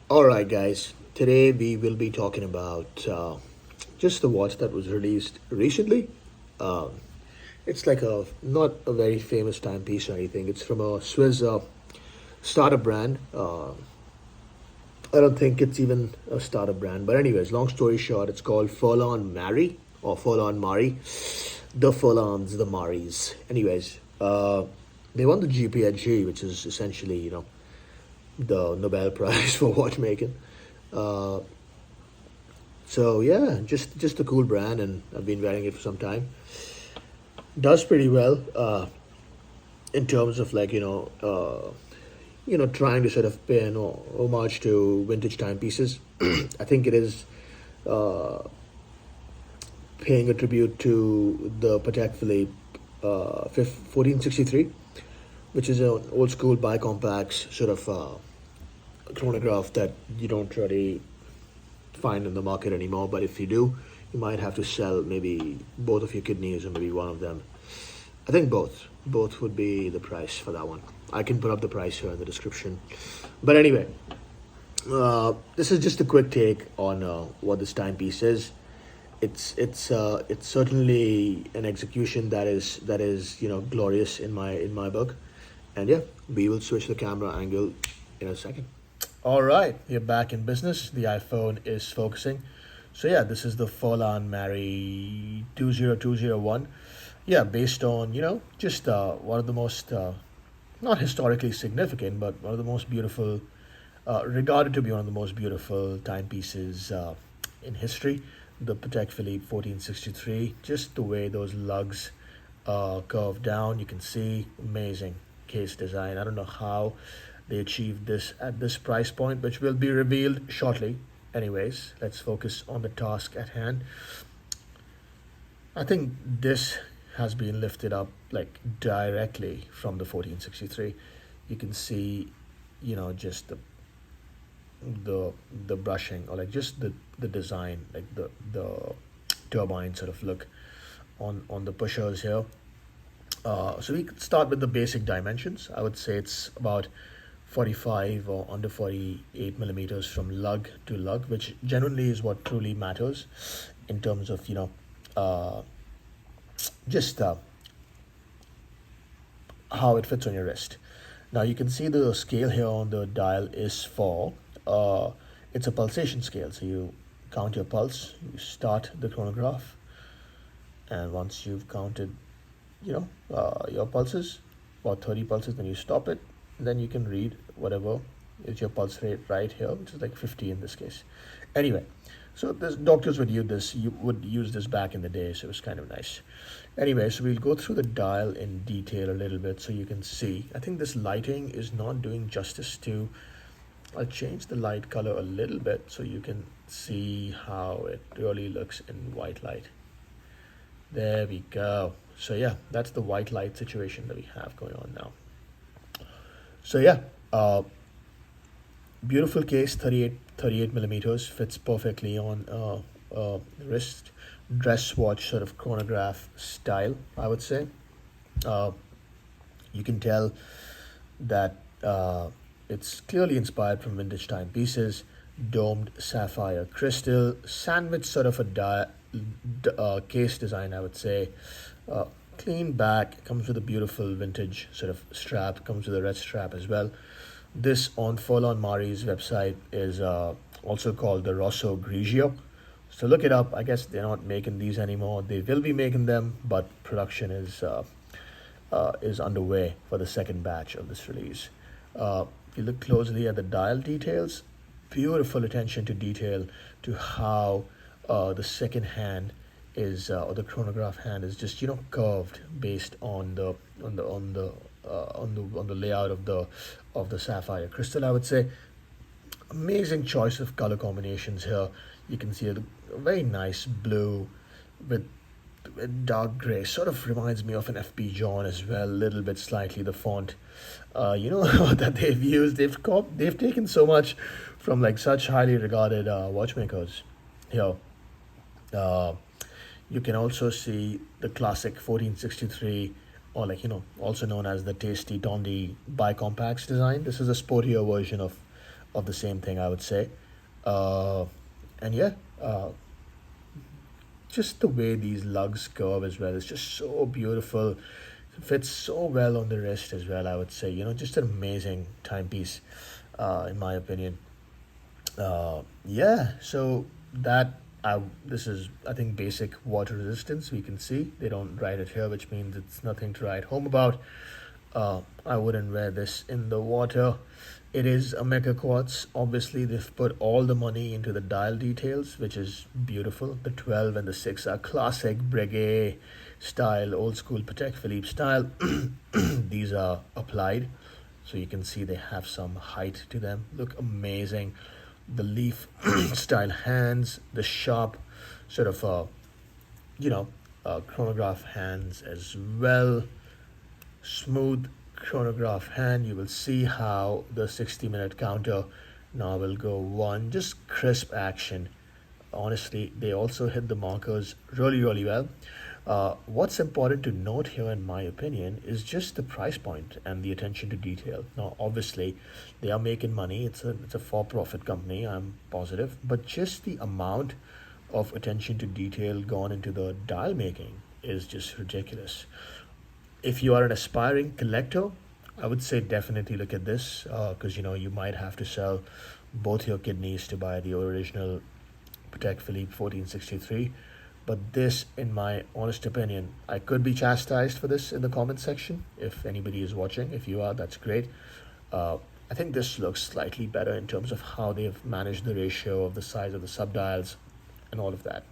All right, guys. Today we will be talking about just the watch that was released recently. Um, it's like a not a very famous timepiece or anything. It's from a Swiss startup brand. I don't think it's even a startup brand, but anyways, long story short, it's called Furlan Marri or Furlan Marri. The Furlans, the Marris. Anyways, they won the GPHG, which is essentially the Nobel Prize for watchmaking. Uh, so yeah, just a cool brand, and I've been wearing it for some time. Does pretty well in terms of trying to sort of pay an homage to vintage timepieces. I think it is uh, paying a tribute to the Patek Philippe 1463, which is an old school bicompax sort of chronograph that you don't really find in the market anymore. But if you do, you might have to sell maybe both of your kidneys or maybe one of them. I think both. Both would be the price for that one. I can put up the price here in the description. But anyway, this is just a quick take on what this timepiece is. It's certainly an execution that is glorious in my book, and yeah, we will switch the camera angle in a second. All right, you're back in business. The iPhone is focusing. So yeah, this is the Furlan Marri 20201. Yeah, based on just one of the most not historically significant, but one of the most beautiful, regarded to be one of the most beautiful timepieces in history. The Patek Philippe 1463. Just the way those lugs curve down, you can see amazing case design. I don't know how they achieved this at this price point, which will be revealed shortly. Anyways, let's focus on the task at hand. I think this has been lifted up like directly from the 1463. You can see, just the the brushing, or like just the design, like the turbine sort of look on the pushers here. So we could start with the basic dimensions. I would say it's about 45 or under 48 millimeters from lug to lug, which genuinely is what truly matters in terms of uh, just how it fits on your wrist. Now you can see the scale here on the dial is for it's a pulsation scale. So you count your pulse, you start the chronograph, and once you've counted, your pulses, about 30 pulses, then you stop it. Then you can read whatever is your pulse rate right here, which is like 50 in this case. Anyway, so this, doctors would use this. You would use this back in the day, so it was kind of nice. Anyway, so we'll go through the dial in detail a little bit so you can see. I think this lighting is not doing justice to. I'll change the light color a little bit so you can see how it really looks in white light. There we go. So yeah, that's the white light situation that we have going on now. So yeah, beautiful case, 38 millimeters, fits perfectly on wrist, dress watch sort of chronograph style, I would say. Uh, you can tell that it's clearly inspired from vintage timepieces, domed sapphire crystal, sandwich sort of a case design, I would say. Uh, Clean back, comes with a beautiful vintage sort of strap, comes with a red strap as well. This on Furlan Mari's website is also called the Rosso Grigio. So look it up. I guess they're not making these anymore. They will be making them, but production is underway for the second batch of this release. If you look closely at the dial details, beautiful attention to detail to how the second hand is or the chronograph hand is just curved based on the layout of the sapphire crystal, I would say. Amazing choice of color combinations here. You can see a very nice blue with dark gray. Sort of reminds me of an FP John as well, a little bit slightly the font. That they've used. They've taken so much from like such highly regarded watchmakers here. Uh, you can also see the classic 1463, or also known as the tasty Tondi bicompax design. This is a sportier version of the same thing, I would say. And yeah, just the way these lugs curve as well is just so beautiful. It fits so well on the wrist as well, I would say. Just an amazing timepiece, in my opinion. Yeah, so this is, I think, basic water resistance. We can see they don't write it here, which means it's nothing to write home about. I wouldn't wear this in the water. It is a mecha quartz. Obviously, they've put all the money into the dial details, which is beautiful. The 12 and the 6 are classic Breguet style, old school Patek Philippe style. These are applied, so you can see they have some height to them. Look amazing. The leaf style hands, the sharp sort of chronograph hands as well. Smooth chronograph hand. You will see how the 60-minute counter now will go one. Just crisp action. Honestly, they also hit the markers really well. What's important to note here, in my opinion, is just the price point and the attention to detail. Now, obviously, they are making money. It's a for-profit company, I'm positive. But just the amount of attention to detail gone into the dial making is just ridiculous. If you are an aspiring collector, I would say definitely look at this, because you might have to sell both your kidneys to buy the original Patek Philippe 1463. But this, in my honest opinion, I could be chastised for this in the comment section. If anybody is watching, if you are, that's great. I think this looks slightly better in terms of how they've managed the ratio of the size of the subdials and all of that.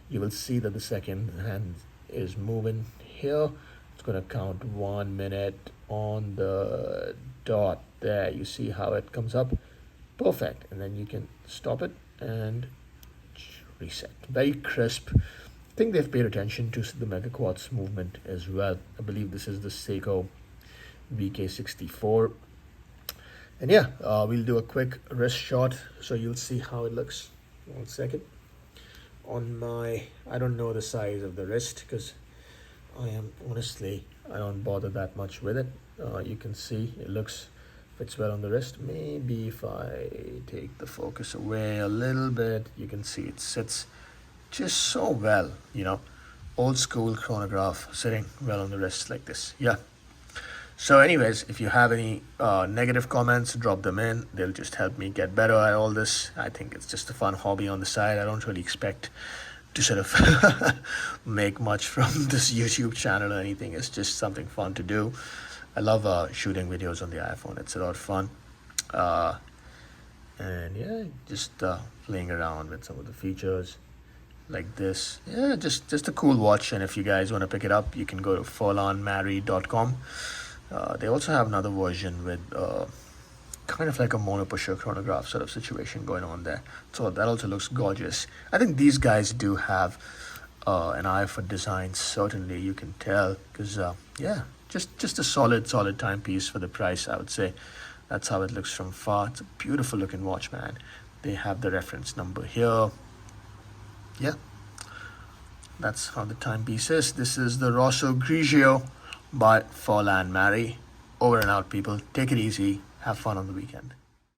You will see that the second hand is moving here. It's going to count 1 minute on the dot there. You see how it comes up? Perfect. And then you can stop it and reset. Very crisp. I think they've paid attention to the Mega Quartz movement as well. I believe this is the Seiko VK64. And yeah, we'll do a quick wrist shot so you'll see how it looks. 1 second. I don't know the size of the wrist because I don't bother that much with it. You can see it fits well on the wrist. Maybe if I take the focus away a little bit, you can see it sits just so well, old school chronograph sitting well on the wrist like this. Yeah. So anyways, if you have any negative comments, drop them in. They'll just help me get better at all this. I think it's just a fun hobby on the side. I don't really expect to sort of make much from this YouTube channel or anything. It's just something fun to do. I love shooting videos on the iPhone. It's a lot of fun. And yeah, just playing around with some of the features like this. Yeah, just a cool watch. And if you guys want to pick it up, you can go to furlanmarri.com. They also have another version with kind of like a mono pusher chronograph sort of situation going on there. So that also looks gorgeous. I think these guys do have an eye for design. Certainly, you can tell because yeah, just a solid timepiece for the price. I would say that's how it looks from far. It's a beautiful looking watch, man. They have the reference number here. Yeah, that's how the timepiece is. This is the Rosso Grigio by Furlan Marri. Over and out, people. Take it easy. Have fun on the weekend.